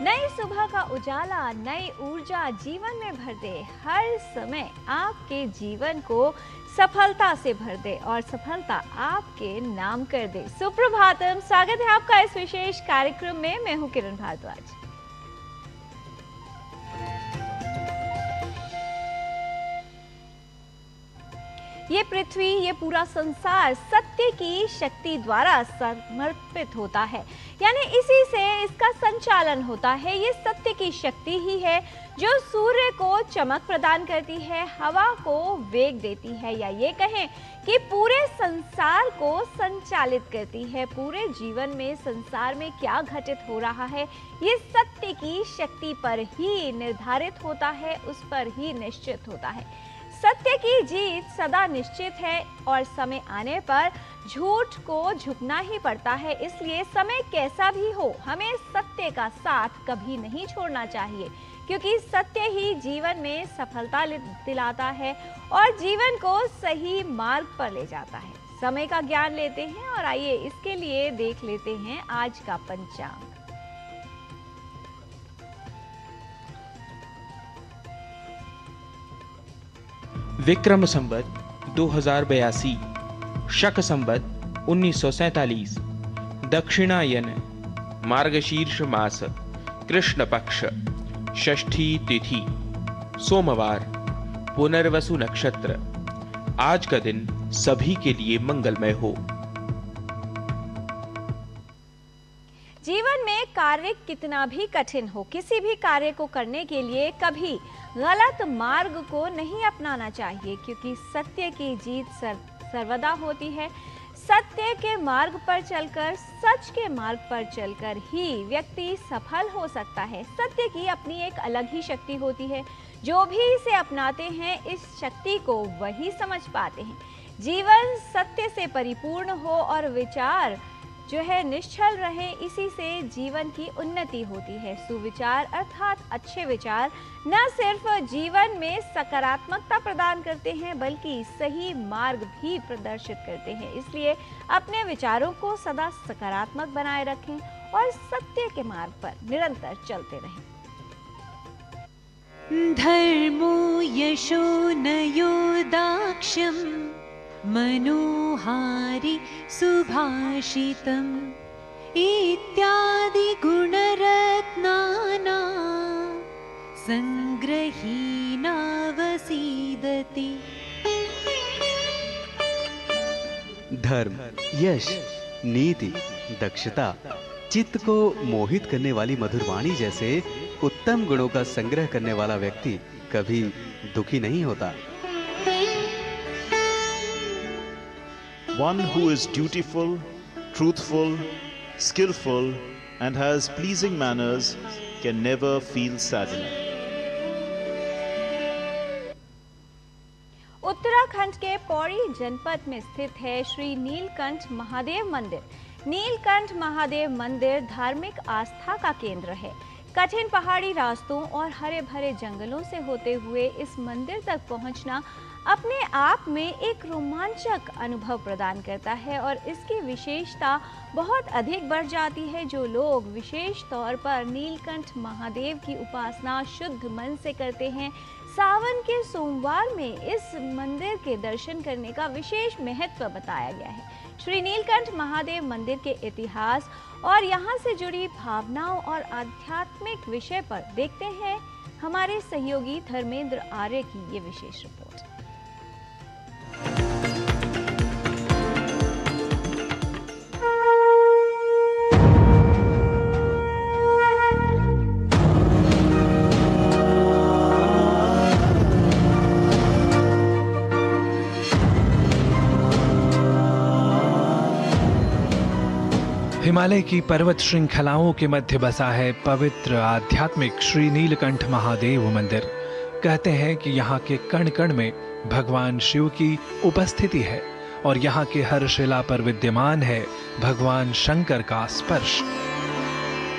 नई सुबह का उजाला नई ऊर्जा जीवन में भर दे। हर समय आपके जीवन को सफलता से भर दे और सफलता आपके नाम कर दे। सुप्रभातम, स्वागत है आपका इस विशेष कार्यक्रम में। मैं हूं किरण भारद्वाज। ये पृथ्वी, ये पूरा संसार सत्य की शक्ति द्वारा समर्पित होता है, यानी इसी से इसका संचालन होता है। ये सत्य की शक्ति ही है जो सूर्य को चमक प्रदान करती है, हवा को वेग देती है, या ये कहें कि पूरे संसार को संचालित करती है। पूरे जीवन में संसार में क्या घटित हो रहा है, ये सत्य की शक्ति पर ही निर्धारित होता है, उस पर ही निश्चित होता है। सत्य की जीत सदा निश्चित है और समय आने पर झूठ को झुकना ही पड़ता है। इसलिए समय कैसा भी हो, हमें सत्य का साथ कभी नहीं छोड़ना चाहिए, क्योंकि सत्य ही जीवन में सफलता दिलाता है और जीवन को सही मार्ग पर ले जाता है। समय का ज्ञान लेते हैं और आइए इसके लिए देख लेते हैं आज का पंचांग। विक्रम संवत 2082, शक संवत 1947, दक्षिणायन, मार्गशीर्ष मास, कृष्ण पक्ष, षष्ठी तिथि, सोमवार, पुनर्वसु नक्षत्र। आज का दिन सभी के लिए मंगलमय हो। जीवन में कार्य कितना भी कठिन हो, किसी भी कार्य को करने के लिए कभी गलत मार्ग को नहीं अपनाना चाहिए, क्योंकि सत्य की जीत सर्वदा होती है। सत्य के मार्ग पर चलकर, सच के मार्ग पर चलकर ही व्यक्ति सफल हो सकता है। सत्य की अपनी एक अलग ही शक्ति होती है। जो भी इसे अपनाते हैं, इस शक्ति को वही समझ पाते हैं। जीवन सत्य से परिपूर्ण हो और विचार जो है निश्चल रहे, इसी से जीवन की उन्नति होती है। सुविचार अर्थात अच्छे विचार न सिर्फ जीवन में सकारात्मकता प्रदान करते हैं, बल्कि सही मार्ग भी प्रदर्शित करते हैं। इसलिए अपने विचारों को सदा सकारात्मक बनाए रखें और सत्य के मार्ग पर निरंतर चलते रहें। धर्मो यशो न योदाक्ष्यम् मनोहारि सुभाषितम् इत्यादि गुणरत्नानां संग्रहीना वसीदति। धर्म, यश, नीति, दक्षता, चित्त को मोहित करने वाली मधुरवाणी जैसे उत्तम गुणों का संग्रह करने वाला व्यक्ति कभी दुखी नहीं होता। One who is dutiful, truthful, skillful, and has pleasing manners can never feel sadness. Uttarakhand के पौड़ी जनपद में स्थित है श्री नीलकंठ महादेव मंदिर। नीलकंठ महादेव मंदिर धार्मिक आस्था का केंद्र है। कठिन पहाड़ी रास्तों और हरे भरे जंगलों से होते हुए इस मंदिर तक पहुंचना अपने आप में एक रोमांचक अनुभव प्रदान करता है और इसकी विशेषता बहुत अधिक बढ़ जाती है। जो लोग विशेष तौर पर नीलकंठ महादेव की उपासना शुद्ध मन से करते हैं, सावन के सोमवार में इस मंदिर के दर्शन करने का विशेष महत्व बताया गया है। श्री नीलकंठ महादेव मंदिर के इतिहास और यहाँ से जुड़ी भावनाओं और आध्यात्मिक विषय पर देखते हैं हमारे सहयोगी धर्मेंद्र आर्य की ये विशेष रिपोर्ट। हिमालय की पर्वत श्रृंखलाओं के मध्य बसा है पवित्र आध्यात्मिक श्री नीलकंठ महादेव मंदिर। कहते हैं कि यहाँ के कण कण में भगवान शिव की उपस्थिति है और यहाँ के हर शिला पर विद्यमान है भगवान शंकर का स्पर्श।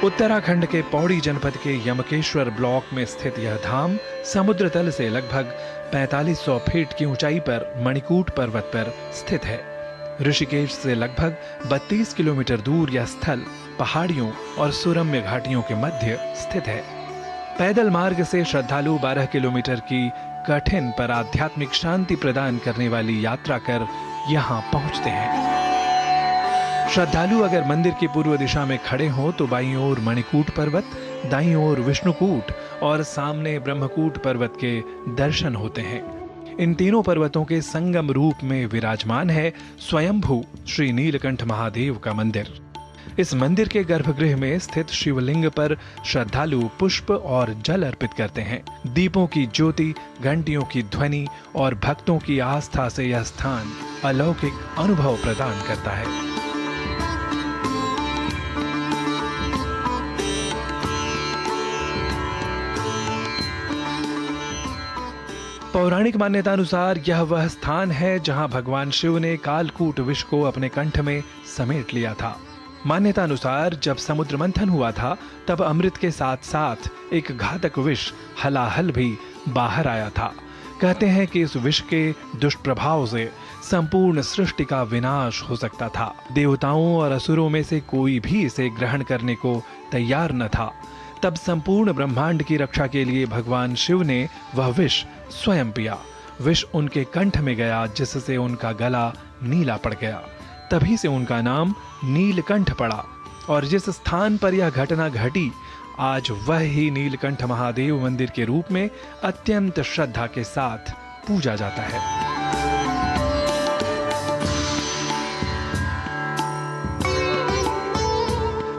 उत्तराखंड के पौड़ी जनपद के यमकेश्वर ब्लॉक में स्थित यह धाम समुद्र तल से लगभग 4500 फीट की ऊंचाई पर मणिकूट पर्वत पर स्थित है। ऋषिकेश से लगभग 32 किलोमीटर दूर यह स्थल पहाड़ियों और सुरम्य घाटियों के मध्य स्थित है। पैदल मार्ग से श्रद्धालु 12 किलोमीटर की कठिन पर आध्यात्मिक शांति प्रदान करने वाली यात्रा कर यहाँ पहुँचते हैं। श्रद्धालु अगर मंदिर की पूर्व दिशा में खड़े हों तो बाईं ओर मणिकूट पर्वत, दाईं ओर विष्णुकूट और सामने ब्रह्मकूट पर्वत के दर्शन होते हैं। इन तीनों पर्वतों के संगम रूप में विराजमान है स्वयंभू श्री नीलकंठ महादेव का मंदिर। इस मंदिर के गर्भगृह में स्थित शिवलिंग पर श्रद्धालु पुष्प और जल अर्पित करते हैं। दीपों की ज्योति, घंटियों की ध्वनि और भक्तों की आस्था से यह स्थान अलौकिक अनुभव प्रदान करता है। पौराणिक मान्यता अनुसार यह वह स्थान है जहां भगवान शिव ने कालकूट विष को अपने कंठ में समेट लिया था। मान्यता अनुसार जब समुद्र मंथन हुआ था तब अमृत के साथ साथ एक घातक विष हलाहल भी बाहर आया था। कहते हैं कि इस विष के दुष्प्रभाव से संपूर्ण सृष्टि का विनाश हो सकता था। देवताओं और असुरों में से कोई भी इसे ग्रहण करने को तैयार न था। तब संपूर्ण ब्रह्मांड की रक्षा के लिए भगवान शिव ने वह विष स्वयं पिया। विष उनके कंठ में गया जिससे उनका गला नीला पड़ गया। तभी से उनका नाम नीलकंठ पड़ा और जिस स्थान पर यह घटना घटी आज वह ही नीलकंठ महादेव मंदिर के रूप में अत्यंत श्रद्धा के साथ पूजा जाता है।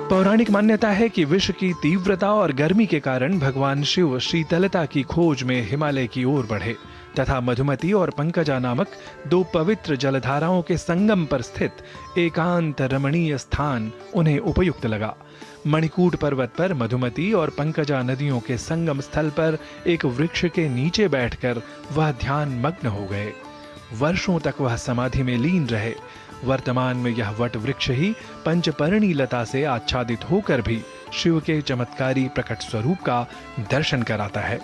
पौराणिक मान्यता है कि विष की तीव्रता और गर्मी के कारण भगवान शिव शीतलता की खोज में हिमालय की ओर बढ़े तथा मधुमती और पंकजा नामक दो पवित्र जलधाराओं के संगम पर स्थित एकांत रमणीय स्थान उन्हें उपयुक्त लगा। मणिकूट पर्वत पर मधुमती और पंकजा नदियों के संगम स्थल पर एक वृक्ष के नीचे बैठकर वह ध्यान मग्न हो गए। वर्षों तक वह समाधि में लीन रहे। वर्तमान में यह वट वृक्ष ही पंचपर्णी लता से आच्छादित होकर भी शिव के चमत्कारी प्रकट स्वरूप का दर्शन कराता है।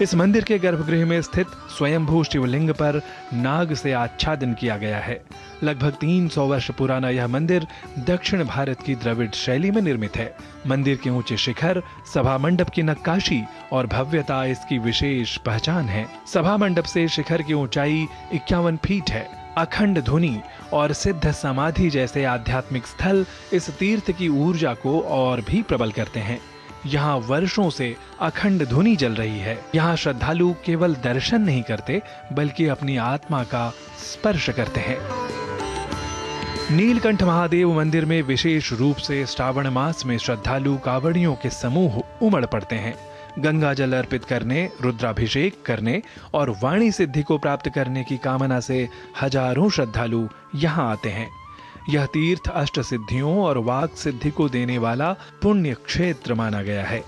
इस मंदिर के गर्भगृह में स्थित स्वयंभू शिवलिंग पर नाग से आच्छादन किया गया है। लगभग 300 वर्ष पुराना यह मंदिर दक्षिण भारत की द्रविड़ शैली में निर्मित है। मंदिर के ऊंचे शिखर, सभा मंडप की नक्काशी और भव्यता इसकी विशेष पहचान है। सभा मंडप से शिखर की ऊंचाई 51 फीट है। अखंड धुनी और सिद्ध समाधि जैसे आध्यात्मिक स्थल इस तीर्थ की ऊर्जा को और भी प्रबल करते हैं। यहाँ वर्षों से अखंड धुनी जल रही है। यहाँ श्रद्धालु केवल दर्शन नहीं करते बल्कि अपनी आत्मा का स्पर्श करते हैं। नीलकंठ महादेव मंदिर में विशेष रूप से श्रावण मास में श्रद्धालु कांवड़ियों के समूह उमड़ पड़ते हैं। गंगा जल अर्पित करने, रुद्राभिषेक करने और वाणी सिद्धि को प्राप्त करने की कामना से हजारों श्रद्धालु यहाँ आते हैं। यह तीर्थ अष्ट सिद्धियों और वाक सिद्धि को देने वाला पुण्य क्षेत्र माना गया है।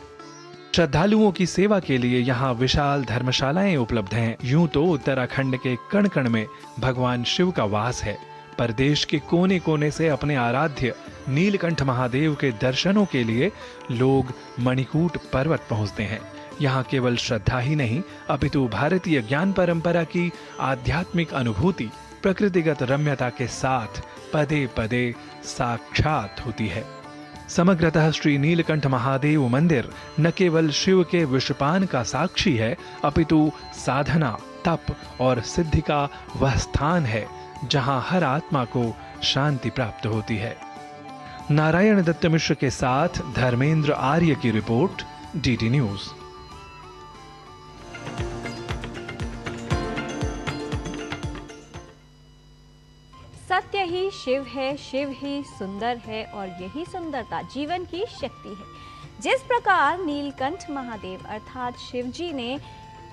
श्रद्धालुओं की सेवा के लिए यहाँ विशाल धर्मशालाएं उपलब्ध हैं। यूं तो उत्तराखंड के कण कण में भगवान शिव का वास है, पर देश के कोने कोने से अपने आराध्य नीलकंठ महादेव के दर्शनों के लिए लोग मणिकूट पर्वत पहुंचते हैं। यहाँ केवल श्रद्धा ही नहीं अपितु भारतीय ज्ञान परंपरा की आध्यात्मिक अनुभूति प्रकृतिगत रम्यता के साथ पदे पदे साक्षात होती है। समग्रतः श्री नीलकंठ महादेव मंदिर न केवल शिव के विषपान का साक्षी है अपितु साधना, तप और सिद्धि का वह स्थान है जहां हर आत्मा को शांति प्राप्त होती है। नारायण दत्त मिश्र के साथ धर्मेंद्र आर्य की रिपोर्ट, डीडी न्यूज। सत्य ही शिव है, शिव ही सुंदर है और यही सुंदरता जीवन की शक्ति है। जिस प्रकार नीलकंठ महादेव अर्थात शिव जी ने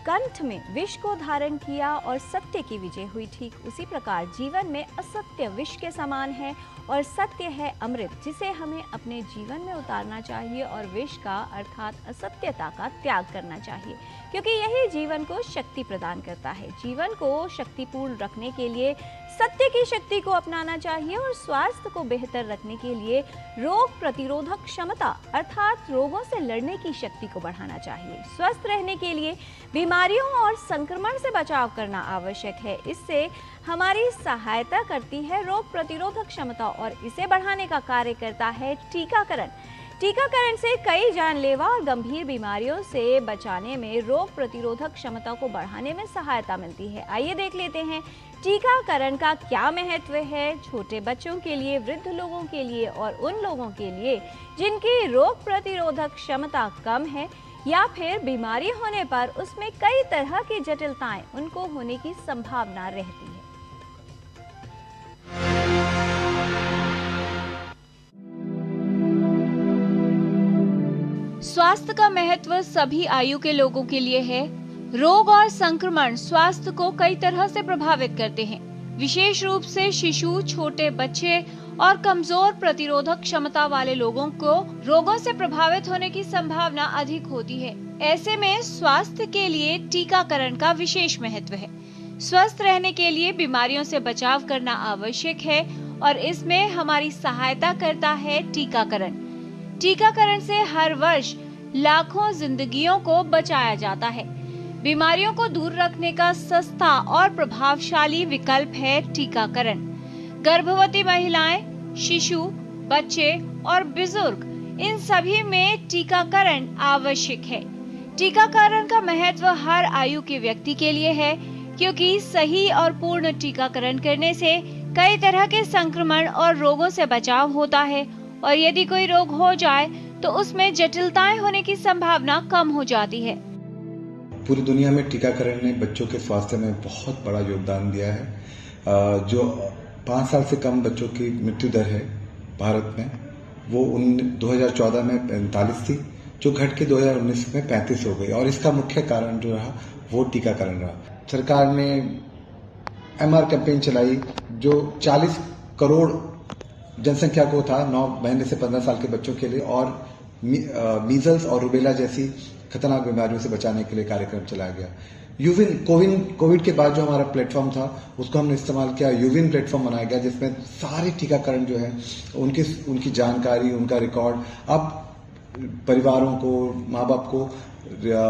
कंठ में विष को धारण किया और सत्य की विजय हुई, ठीक उसी प्रकार जीवन में असत्य विष के समान है और सत्य है अमृत, जिसे हमें अपने जीवन में उतारना चाहिए और विष का अर्थात असत्यता का त्याग करना चाहिए, क्योंकि यही जीवन को शक्ति प्रदान करता है। जीवन को शक्तिपूर्ण रखने के लिए सत्य की शक्ति को अपनाना चाहिए और स्वास्थ्य को बेहतर रखने के लिए रोग प्रतिरोधक क्षमता अर्थात रोगों से लड़ने की शक्ति को बढ़ाना चाहिए। स्वस्थ रहने के लिए बीमारी बीमारियों और संक्रमण से बचाव करना आवश्यक है। इससे हमारी सहायता करती है रोग प्रतिरोधक क्षमता और इसे बढ़ाने का कार्य करता है टीकाकरण। टीकाकरण से कई जानलेवा और गंभीर बीमारियों से बचाने में रोग प्रतिरोधक क्षमता को बढ़ाने में सहायता मिलती है। आइए देख लेते हैं टीकाकरण का क्या महत्व है छोटे बच्चों के लिए, वृद्ध लोगों के लिए और उन लोगों के लिए जिनकी रोग प्रतिरोधक क्षमता कम है या फिर बीमारी होने पर उसमें कई तरह की जटिलताएं उनको होने की संभावना रहती है। स्वास्थ्य का महत्व सभी आयु के लोगों के लिए है। रोग और संक्रमण स्वास्थ्य को कई तरह से प्रभावित करते हैं। विशेष रूप से शिशु, छोटे बच्चे और कमजोर प्रतिरोधक क्षमता वाले लोगों को रोगों से प्रभावित होने की संभावना अधिक होती है। ऐसे में स्वास्थ्य के लिए टीकाकरण का विशेष महत्व है। स्वस्थ रहने के लिए बीमारियों से बचाव करना आवश्यक है और इसमें हमारी सहायता करता है टीकाकरण। टीकाकरण से हर वर्ष लाखों जिंदगियों को बचाया जाता है। बीमारियों को दूर रखने का सस्ता और प्रभावशाली विकल्प है टीकाकरण। गर्भवती महिलाएं, शिशु, बच्चे और बुजुर्ग, इन सभी में टीकाकरण आवश्यक है। टीकाकरण का महत्व हर आयु के व्यक्ति के लिए है, क्योंकि सही और पूर्ण टीकाकरण करने से कई तरह के संक्रमण और रोगों से बचाव होता है और यदि कोई रोग हो जाए तो उसमें जटिलताएं होने की संभावना कम हो जाती है। पूरी दुनिया में टीकाकरण ने बच्चों के स्वास्थ्य में बहुत बड़ा योगदान दिया है। जो 5 साल से कम बच्चों की मृत्यु दर है भारत में, वो 2014 में 45 थी, जो घट के 2019 में 35 हो गई और इसका मुख्य कारण जो रहा वो टीकाकरण रहा। सरकार ने MR कैंपेन चलाई जो 40 करोड़ जनसंख्या को था 9 महीने से 15 साल के बच्चों के लिए और मीजल्स और रुबेला जैसी खतरनाक बीमारियों से बचाने के लिए कार्यक्रम चलाया गया। कोविड के बाद जो हमारा प्लेटफॉर्म था उसको हमने इस्तेमाल किया, यूविन प्लेटफॉर्म बनाया गया जिसमें सारे टीकाकरण जो है उनकी जानकारी, उनका रिकॉर्ड अब परिवारों को, माँ बाप को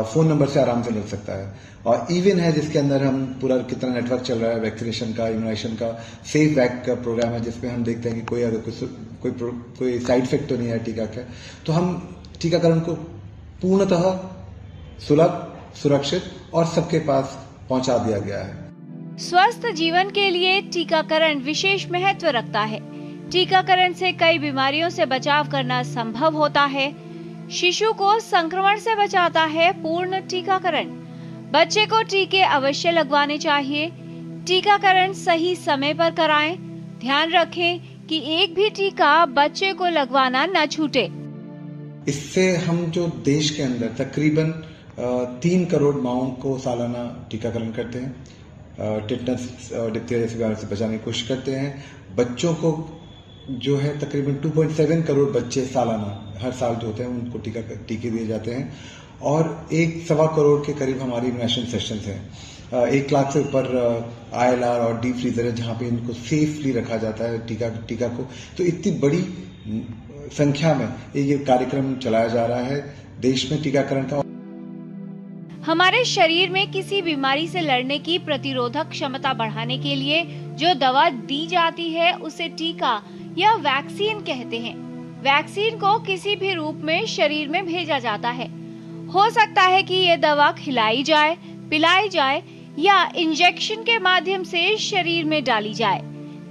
फोन नंबर से आराम से मिल सकता है। और इवन है जिसके अंदर हम पूरा कितना नेटवर्क चल रहा है वैक्सीनेशन का, इम्यूनाइजेशन का, सेफ वैक का प्रोग्राम है जिसमें हम देखते हैं कि कोई अगर कोई साइड इफेक्ट तो नहीं है टीका का, तो हम टीकाकरण को पूर्णतः सुलभ, सुरक्षित और सबके पास पहुंचा दिया गया है। स्वस्थ जीवन के लिए टीकाकरण विशेष महत्व रखता है। टीकाकरण से कई बीमारियों से बचाव करना संभव होता है। शिशु को संक्रमण से बचाता है पूर्ण टीकाकरण। बच्चे को टीके अवश्य लगवाने चाहिए। टीकाकरण सही समय पर कराएं। ध्यान रखें कि एक भी टीका बच्चे को लगवाना न छूटे। इससे हम जो देश के अंदर तकरीबन 3 करोड़ माओं को सालाना टीकाकरण करते हैं। टिटनस और डिप्थीरिया जैसी बीमारियों से बचाने की कोशिश करते हैं। बच्चों को जो है तकरीबन 2.7 करोड़ बच्चे सालाना हर साल जो होते हैं उनको टीके दिए जाते हैं और 1.25 करोड़ के करीब हमारी इम्यूनाइजेशन सेशंस हैं। 1 लाख से ऊपर ILR और डीप फ्रीजर है जहां पे इनको सेफली रखा जाता है टीका को। तो इतनी बड़ी संख्या में ये कार्यक्रम चलाया जा रहा है देश में टीकाकरण का। हमारे शरीर में किसी बीमारी से लड़ने की प्रतिरोधक क्षमता बढ़ाने के लिए जो दवा दी जाती है उसे टीका या वैक्सीन कहते हैं। वैक्सीन को किसी भी रूप में शरीर में भेजा जाता है। हो सकता है कि ये दवा खिलाई जाए, पिलाई जाए या इंजेक्शन के माध्यम से शरीर में डाली जाए।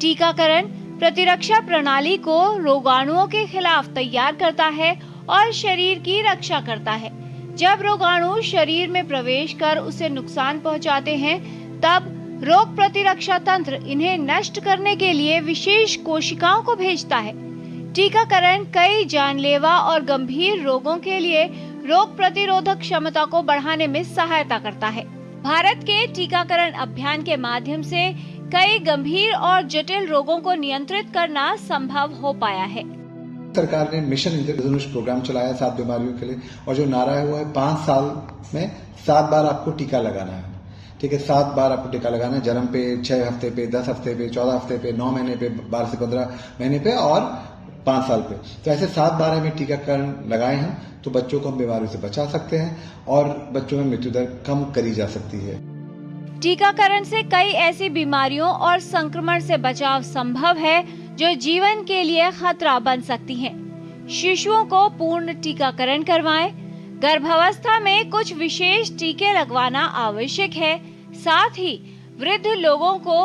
टीकाकरण प्रतिरक्षा प्रणाली को रोगाणुओं के खिलाफ तैयार करता है और शरीर की रक्षा करता है। जब रोगाणु शरीर में प्रवेश कर उसे नुकसान पहुंचाते हैं, तब रोग प्रतिरक्षा तंत्र इन्हें नष्ट करने के लिए विशेष कोशिकाओं को भेजता है। टीकाकरण कई जानलेवा और गंभीर रोगों के लिए रोग प्रतिरोधक क्षमता को बढ़ाने में सहायता करता है। भारत के टीकाकरण अभियान के माध्यम से कई गंभीर और जटिल रोगों को नियंत्रित करना संभव हो पाया है। सरकार ने मिशन इंद्रधनुष प्रोग्राम चलाया 7 बीमारियों के लिए और जो नारा है वो है 5 साल में 7 बार आपको टीका लगाना है। ठीक है, 7 बार आपको टीका लगाना है। जन्म पे, 6 हफ्ते पे, 10 हफ्ते पे, 14 हफ्ते पे, 9 महीने पे, 12 से 15 महीने पे और 5 साल पे। तो ऐसे 7 बार हमें टीकाकरण लगाए हम तो बच्चों को हम बीमारियों से बचा सकते हैं और बच्चों में मृत्यु दर कम करी जा सकती है। टीकाकरण से कई ऐसी बीमारियों और संक्रमण से बचाव संभव है जो जीवन के लिए खतरा बन सकती हैं। शिशुओं को पूर्ण टीकाकरण करवाएं। गर्भावस्था में कुछ विशेष टीके लगवाना आवश्यक है। साथ ही वृद्ध लोगों को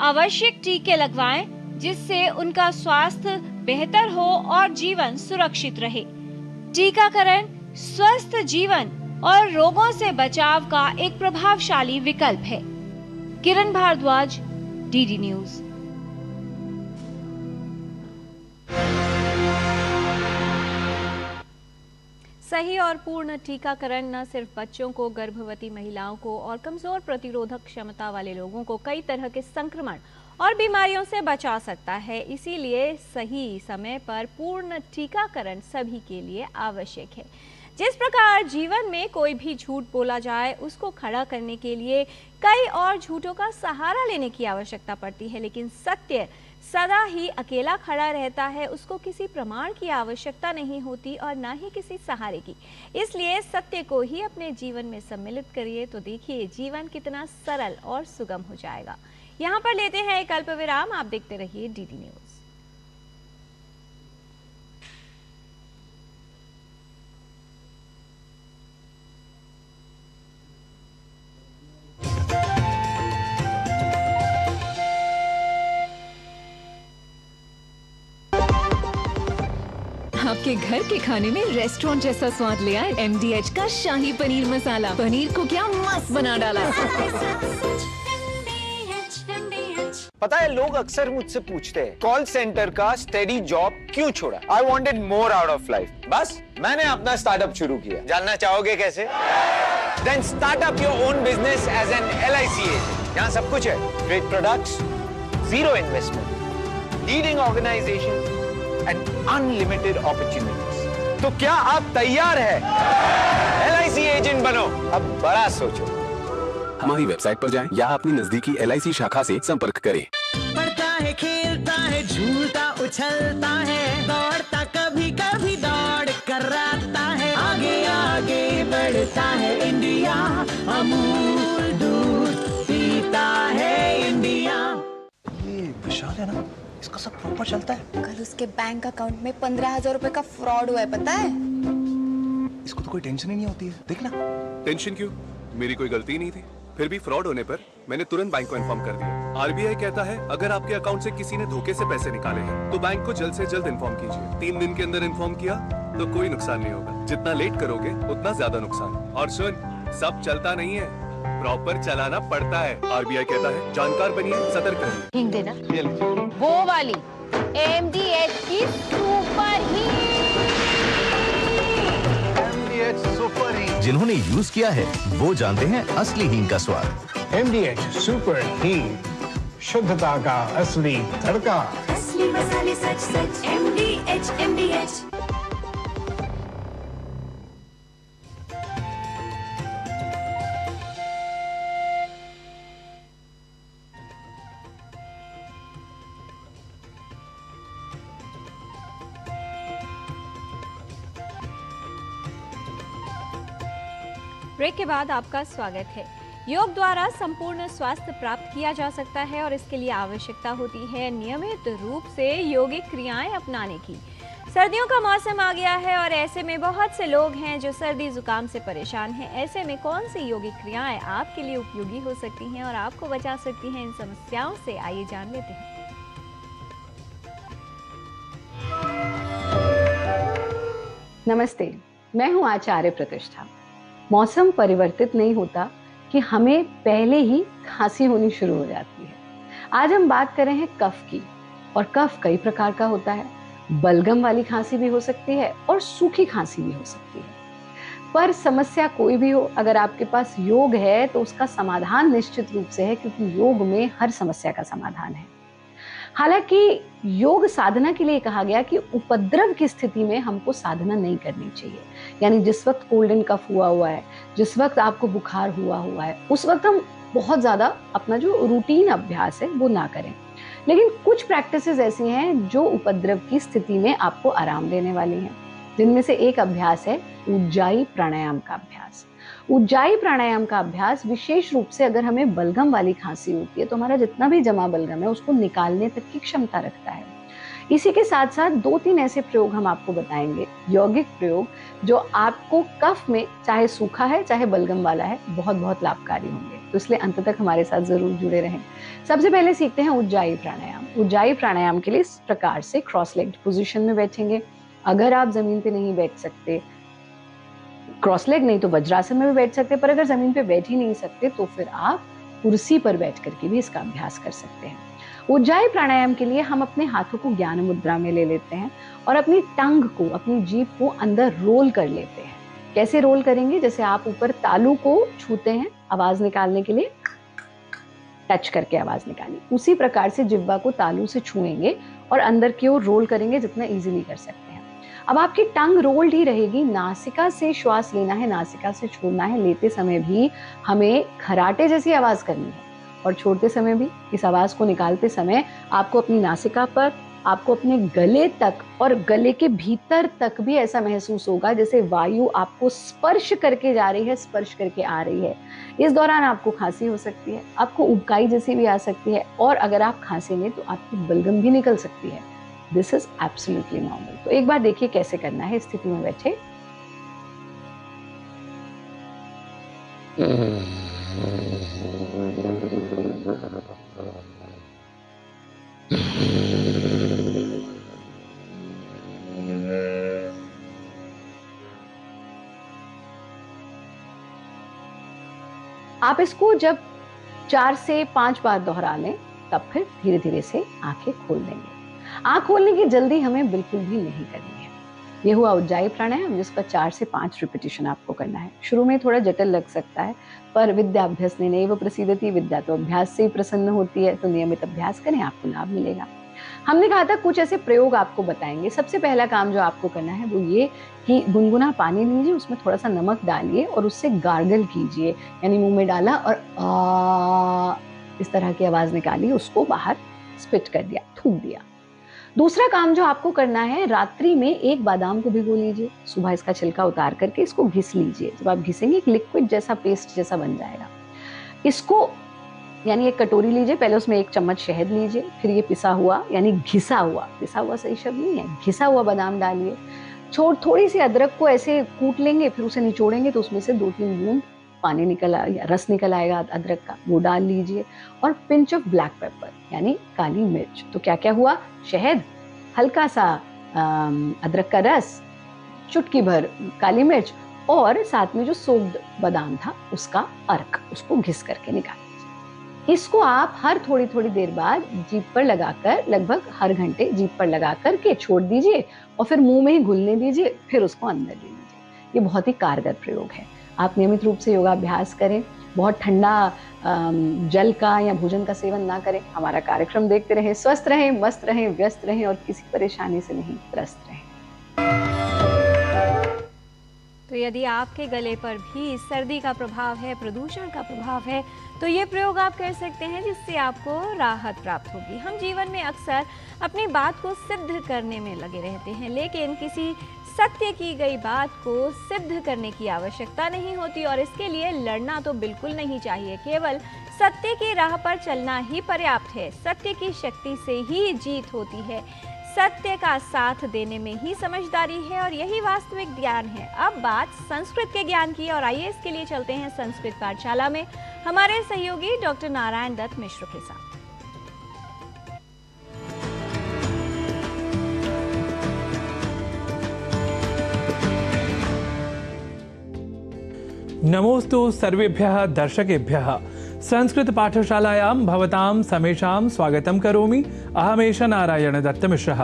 आवश्यक टीके लगवाएं जिससे उनका स्वास्थ्य बेहतर हो और जीवन सुरक्षित रहे। टीकाकरण स्वस्थ जीवन और रोगों से बचाव का एक प्रभावशाली विकल्प है। किरण भारद्वाज, डीडी न्यूज। सही और पूर्ण टीकाकरण न सिर्फ बच्चों को, गर्भवती महिलाओं को और कमजोर प्रतिरोधक क्षमता वाले लोगों को कई तरह के संक्रमण और बीमारियों से बचा सकता है। इसीलिए सही समय पर पूर्ण टीकाकरण सभी के लिए आवश्यक है। जिस प्रकार जीवन में कोई भी झूठ बोला जाए उसको खड़ा करने के लिए कई और झूठों का सहारा लेने की आवश्यकता पड़ती है, लेकिन सत्य सदा ही अकेला खड़ा रहता है। उसको किसी प्रमाण की आवश्यकता नहीं होती और न ही किसी सहारे की। इसलिए सत्य को ही अपने जीवन में सम्मिलित करिए तो देखिए जीवन कितना सरल और सुगम हो जाएगा। यहाँ पर लेते हैं एक अल्प विराम। आप देखते रहिए डीडी न्यूज। आपके घर के खाने में रेस्टोरेंट जैसा स्वाद ले आए MDH का शाही पनीर मसाला। पनीर को क्या मस्त बना डाला। पता है, लोग अक्सर मुझसे पूछते हैं कॉल सेंटर का स्टेडी जॉब क्यों छोड़ा। I wanted more out of life. बस मैंने अपना स्टार्टअप शुरू किया। जानना चाहोगे कैसे? Then start up your own business as an LIC agent. यहाँ सब कुछ है, great products, zero investment, leading organisation and unlimited opportunities. तो क्या आप तैयार हैं? LIC एजेंट बनो, अब बड़ा सोचो। हमारी वेबसाइट पर जाएं या अपनी नजदीकी LIC शाखा से संपर्क करें। पढ़ता है, खेलता है, झूलता उछलता है, दौड़ता कभी कभी दौड़ कराता है, आगे आगे बढ़ता है इंडिया, अमूल दूध पीता है इंडिया। ये विशाल है ना, इसका सब प्रॉपर चलता है। कल उसके बैंक अकाउंट में 15,000 रुपए का फ्रॉड हुआ है, पता है? इसको तो कोई टेंशन ही नहीं होती है, देखना। टेंशन क्यों? मेरी कोई गलती नहीं थी। फिर भी फ्रॉड होने पर मैंने तुरंत बैंक को इन्फॉर्म कर दिया। RBI कहता है अगर आपके अकाउंट से किसी ने धोखे से पैसे निकाले हैं तो बैंक को जल्द से जल्द इन्फॉर्म कीजिए। 3 दिन के अंदर इन्फॉर्म किया तो कोई नुकसान नहीं होगा। जितना लेट करोगे उतना ज्यादा नुकसान। और सुन, सब चलता नहीं है, प्रॉपर चलाना पड़ता है। RBI कहता है जानकार बनिए, सतर्क रहिए। हिंग देना, वो वाली MDH की सुपर हींग। जिन्होंने यूज किया है वो जानते हैं असली हींग का स्वाद। MDH सुपर हींग, शुद्धता का असली तड़का। असली मसाले सच सच, MDH। ब्रेक के बाद आपका स्वागत है। योग द्वारा संपूर्ण स्वास्थ्य प्राप्त किया जा सकता है और इसके लिए आवश्यकता होती है नियमित रूप से योगिक क्रियाएं अपनाने की। सर्दियों का मौसम आ गया है और ऐसे में बहुत से लोग हैं जो सर्दी जुकाम से परेशान हैं। ऐसे में कौन सी योगिक क्रियाएं आपके लिए उपयोगी हो सकती हैं और आपको बचा सकती हैं इन समस्याओं से, आइए जान लेते हैं। नमस्ते, मैं हूं आचार्य प्रतिष्ठा। मौसम परिवर्तित नहीं होता कि हमें पहले ही खांसी होनी शुरू हो जाती है। आज हम बात कर रहे हैं कफ की, और कफ कई प्रकार का होता है। बलगम वाली खांसी भी हो सकती है और सूखी खांसी भी हो सकती है। पर समस्या कोई भी हो, अगर आपके पास योग है तो उसका समाधान निश्चित रूप से है, क्योंकि योग में हर समस्या का समाधान है। हालांकि योग साधना के लिए कहा गया कि उपद्रव की स्थिति में हमको साधना नहीं करनी चाहिए। यानी जिस वक्त कोल्ड एंड कफ हुआ है, जिस वक्त आपको बुखार हुआ है, उस वक्त हम बहुत ज्यादा अपना जो रूटीन अभ्यास है वो ना करें। लेकिन कुछ प्रैक्टिसेस ऐसी हैं जो उपद्रव की स्थिति में आपको आराम देने वाली हैं, जिनमें से एक अभ्यास है उज्जाई प्राणायाम का अभ्यास। उज्जाई प्राणायाम का अभ्यास विशेष रूप से अगर हमें बलगम वाली खांसी होती है तो हमारा जितना भी जमा बलगम है उसको निकालने तक की क्षमता रखता है। इसी के साथ साथ 2-3 ऐसे प्रयोग हम आपको बताएंगे, यौगिक प्रयोग, जो आपको कफ में चाहे सूखा है चाहे बलगम वाला है बहुत बहुत लाभकारी होंगे। तो इसलिए अंत तक हमारे साथ जरूर जुड़े रहें। सबसे पहले सीखते हैं उज्जाई प्राणायाम। उज्जाई प्राणायाम के लिए इस प्रकार से क्रॉस लेग्ड पोजीशन में बैठेंगे। अगर आप जमीन पे नहीं बैठ सकते, क्रॉस लेग नहीं तो वज्रासन में भी बैठ सकते, पर अगर जमीन पे बैठ ही नहीं सकते तो फिर आप कुर्सी पर बैठ करके भी इसका अभ्यास कर सकते हैं। उज्जाई प्राणायाम के लिए हम अपने हाथों को ज्ञान मुद्रा में ले लेते हैं और अपनी टंग को, अपनी जीभ को अंदर रोल कर लेते हैं। कैसे रोल करेंगे? जैसे आप ऊपर तालू को छूते हैं आवाज निकालने के लिए, टच करके आवाज निकाली, उसी प्रकार से जिह्वा को तालू से छुएंगे और अंदर की ओर रोल करेंगे जितना इजीली कर सकते हैं। अब आपकी टंग रोल्ड ही रहेगी, नासिका से श्वास लेना है, नासिका से छोड़ना है। लेते समय भी हमें खराटे जैसी आवाज करनी है और छोड़ते समय भी इस आवाज को निकालते समय आपको अपनी नासिका पर, आपको अपने गले तक और गले के भीतर तक भी ऐसा महसूस होगा जैसे वायु आपको स्पर्श करके जा रही है, स्पर्श करके आ रही है। इस दौरान आपको खांसी हो सकती है, आपको उबकाई जैसी भी आ सकती है, और अगर आप खांसेंगे तो आपकी बलगम भी निकल सकती है। This is absolutely normal. तो एक बार देखिए कैसे करना है। स्थिति में बैठे, आप इसको जब 4 से 5 बार दोहरा लें तब फिर धीरे धीरे से आंखें खोल देंगे। आंख खोलने की जल्दी हमें बिल्कुल भी नहीं करनी है। ये हुआ उज्जाई प्राणायाम, जिसका 4 से 5 रिपीटिशन आपको करना है। शुरू में थोड़ा जटिल लग सकता है, पर विद्याभ्यास नैव प्रसीदति, विद्या तो अभ्यास से ही प्रसन्न होती है। तो नियमित अभ्यास करें, आपको लाभ मिलेगा। हमने कहा था कुछ ऐसे प्रयोग आपको बताएंगे। सबसे पहला काम जो आपको करना है वो ये कि गुनगुना पानी लीजिए, उसमें थोड़ा सा नमक डालिए और उससे गार्गल कीजिए, यानी मुंह में डाला और आ इस तरह की आवाज निकाली, उसको बाहर स्पिट कर दिया, थूक दिया। दूसरा काम जो आपको करना है, रात्रि में 1 बादाम को भिगो लीजिए, सुबह इसका छिलका उतार करके इसको घिस लीजिए। जब आप घिसेंगे एक लिक्विड जैसा, पेस्ट जैसा बन जाएगा। इसको यानी एक कटोरी लीजिए, पहले उसमें 1 चम्मच शहद लीजिए, फिर ये पिसा हुआ यानी घिसा हुआ सही शब्द नहीं है, घिसा हुआ बादाम डालिए। थोड़ी सी अदरक को ऐसे कूट लेंगे, फिर उसे निचोड़ेंगे तो उसमें से 2-3 बूंद पानी निकल आएगा, रस निकल आएगा अदरक का, वो डाल लीजिए। और पिंच ऑफ ब्लैक पेपर यानी काली मिर्च। तो क्या क्या हुआ? शहद, हल्का सा अदरक का रस, चुटकी भर काली मिर्च और साथ में जो सोक्ड बादाम था उसका अर्क, उसको घिस करके निकाल लीजिए। इसको आप हर थोड़ी थोड़ी देर बाद जीभ पर लगाकर, लगभग हर घंटे जीभ पर लगा करके छोड़ दीजिए और फिर मुंह में ही घुलने दीजिए, फिर उसको अंदर ले लीजिए। ये बहुत ही कारगर प्रयोग है। आप नियमित रूप से योगाभ्यास करें, बहुत ठंडा जल का या भोजन का सेवन ना करें। हमारा कार्यक्रम देखते रहें, स्वस्थ रहें, मस्त रहें, व्यस्त रहें और किसी परेशानी से नहीं त्रस्त रहें। तो यदि आपके गले पर भी सर्दी का प्रभाव है, प्रदूषण का प्रभाव है, तो ये प्रयोग आप कर सकते हैं जिससे आपको राहत प्राप्त होगी। हम जीवन में अक्सर अपनी बात को सिद्ध करने में लगे रहते हैं, लेकिन किसी सत्य की गई बात को सिद्ध करने की आवश्यकता नहीं होती और इसके लिए लड़ना तो बिल्कुल नहीं चाहिए। केवल सत्य की राह पर चलना ही पर्याप्त है। सत्य की शक्ति से ही जीत होती है। सत्य का साथ देने में ही समझदारी है और यही वास्तविक ज्ञान है। अब बात संस्कृत के ज्ञान की, और आइए इसके लिए चलते हैं संस्कृत पाठशाला में हमारे सहयोगी डॉक्टर नारायण दत्त मिश्र के साथ। नमोस्तु सर्वेभ्यः दर्शकेभ्यः। संस्कृत पाठशालायां भवतां समेषां स्वागतम करोमि। अहमेश नारायण दत्त मिश्रः।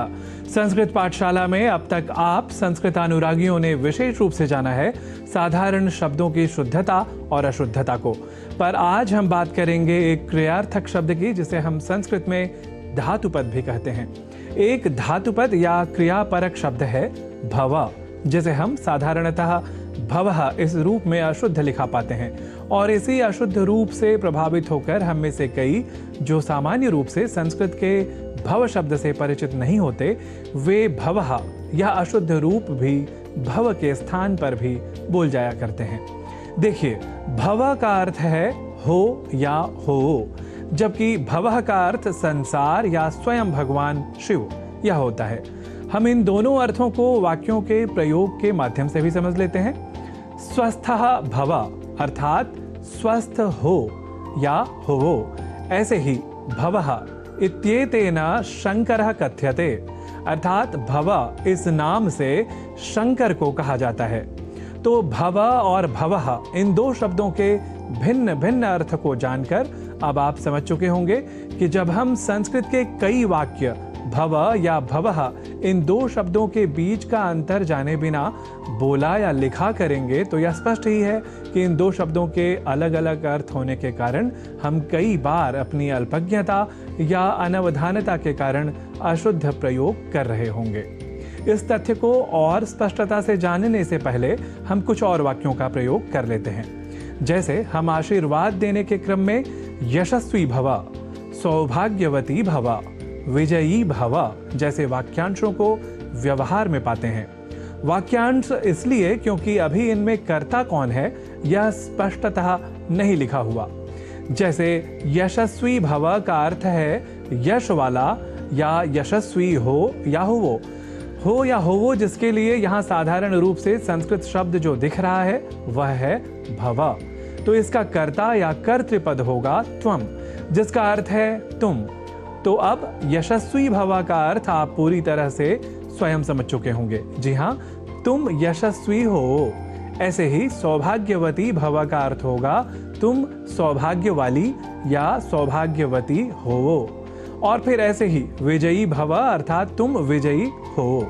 संस्कृत पाठशाला में अब तक आप संस्कृतानुरागियों ने विशेष रूप से जाना है साधारण शब्दों की शुद्धता और अशुद्धता को, पर आज हम बात करेंगे एक क्रियार्थक शब्द की, जिसे हम संस्कृत में धातुपद भी कहते हैं। एक धातुपद या क्रियापरक शब्द है भव, जिसे हम साधारणतः भवः इस रूप में अशुद्ध लिखा पाते हैं, और इसी अशुद्ध रूप से प्रभावित होकर हम में से कई जो सामान्य रूप से संस्कृत के भव शब्द से परिचित नहीं होते, वे भवः यह अशुद्ध रूप भी भव के स्थान पर भी बोल जाया करते हैं। देखिए, भव का अर्थ है हो या हो, जबकि भवः का अर्थ संसार या स्वयं भगवान शिव यह होता है। हम इन दोनों अर्थों को वाक्यों के प्रयोग के माध्यम से भी समझ लेते हैं। स्वस्थः भव अर्थात स्वस्थ हो या हो, ऐसे ही भवः इत्येतेन शंकरः कथ्यते, अर्थात भव इस नाम से शंकर को कहा जाता है। तो भव और भवः इन दो शब्दों के भिन्न भिन्न अर्थ को जानकर अब आप समझ चुके होंगे कि जब हम संस्कृत के कई वाक्य भव या भवः इन दो शब्दों के बीच का अंतर जाने बिना बोला या लिखा करेंगे तो यह स्पष्ट ही है कि इन दो शब्दों के अलग अलग अर्थ होने के कारण हम कई बार अपनी अल्पज्ञता या अनवधानता के कारण अशुद्ध प्रयोग कर रहे होंगे। इस तथ्य को और स्पष्टता से जानने से पहले हम कुछ और वाक्यों का प्रयोग कर लेते हैं। जैसे हम आशीर्वाद देने के क्रम में यशस्वी भव, सौभाग्यवती भव, विजयी भव जैसे वाक्यांशों को व्यवहार में पाते हैं। वाक्यांश इसलिए क्योंकि अभी इनमें कर्ता कौन है यह स्पष्टतः नहीं लिखा हुआ। जैसे यशस्वी भव का अर्थ है यश वाला या यशस्वी हो या हो या हो, जिसके लिए यहाँ साधारण रूप से संस्कृत शब्द जो दिख रहा है वह है भव। तो इसका कर्ता या कर्तृपद होगा त्वम, जिसका अर्थ है तुम। तो अब यशस्वी भव का अर्थ आप पूरी तरह से स्वयं समझ चुके होंगे। जी हाँ, तुम यशस्वी हो। ऐसे ही सौभाग्यवती भव का अर्थ होगा तुम सौभाग्य वाली या सौभाग्यवती हो। और फिर ऐसे ही विजयी भव अर्थात तुम विजयी हो।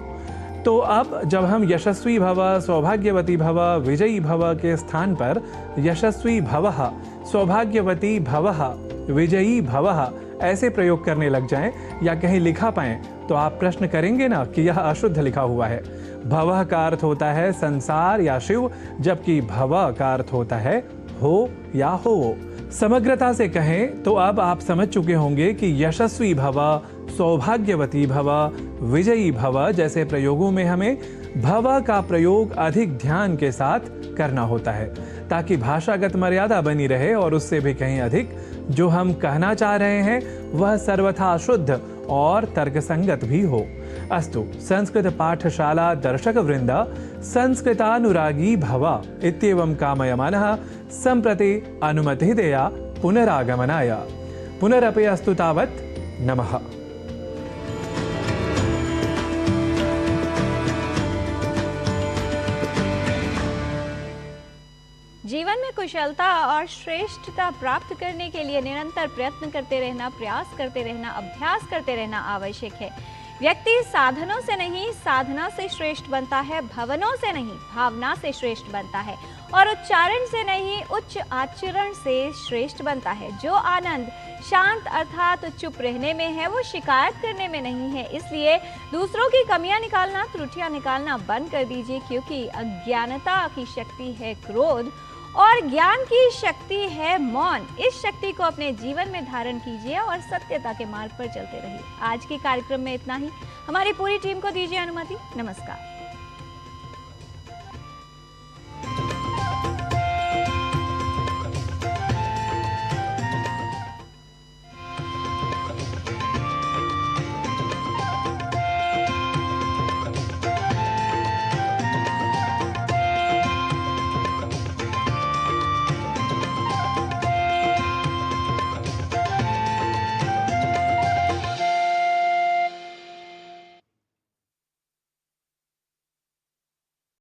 तो अब जब हम यशस्वी भव, सौभाग्यवती भव, विजयी भव के स्थान पर यशस्वी भवः, सौभाग्यवती भवः, विजयी भवः ऐसे प्रयोग करने लग जाएं या कहीं लिखा पाएं तो आप प्रश्न करेंगे ना कि यह अशुद्ध लिखा हुआ है। भवः का अर्थ होता है संसार या शिव, जबकि भव का अर्थ होता है हो या हो। समग्रता से कहें तो अब आप समझ चुके होंगे कि यशस्वी भव, सौभाग्यवती भव, विजयी भव जैसे प्रयोगों में हमें भव का प्रयोग अधिक ध्यान के साथ करना होता है ताकि भाषागत मर्यादा बनी रहे और उससे भी कहीं अधिक जो हम कहना चाह रहे हैं वह सर्वथा शुद्ध और तर्कसंगत भी हो। अस्तु, संस्कृत पाठशाला दर्शक वृंद संस्कृतानुरागी भव इत्येवं कामयमानः सम्प्रति अनुमतिः देया पुनरागमनाय। पुनरपि अस्तु तावत्। नमः। जीवन में कुशलता और श्रेष्ठता प्राप्त करने के लिए निरंतर प्रयत्न करते रहना, प्रयास करते रहना, अभ्यास करते रहना आवश्यक है। व्यक्ति साधनों से नहीं साधना से श्रेष्ठ बनता है, भवनों से नहीं भावना से श्रेष्ठ बनता है और उच्चारण से नहीं उच्च आचरण से श्रेष्ठ बनता है। जो आनंद शांत अर्थात चुप रहने में है वो शिकायत करने में नहीं है। इसलिए दूसरों की कमियां निकालना, त्रुटियां निकालना बंद कर दीजिए, क्योंकि अज्ञानता की शक्ति है क्रोध और ज्ञान की शक्ति है मौन। इस शक्ति को अपने जीवन में धारण कीजिए और सत्यता के मार्ग पर चलते रहिए। आज के कार्यक्रम में इतना ही। हमारी पूरी टीम को दीजिए अनुमति। नमस्कार।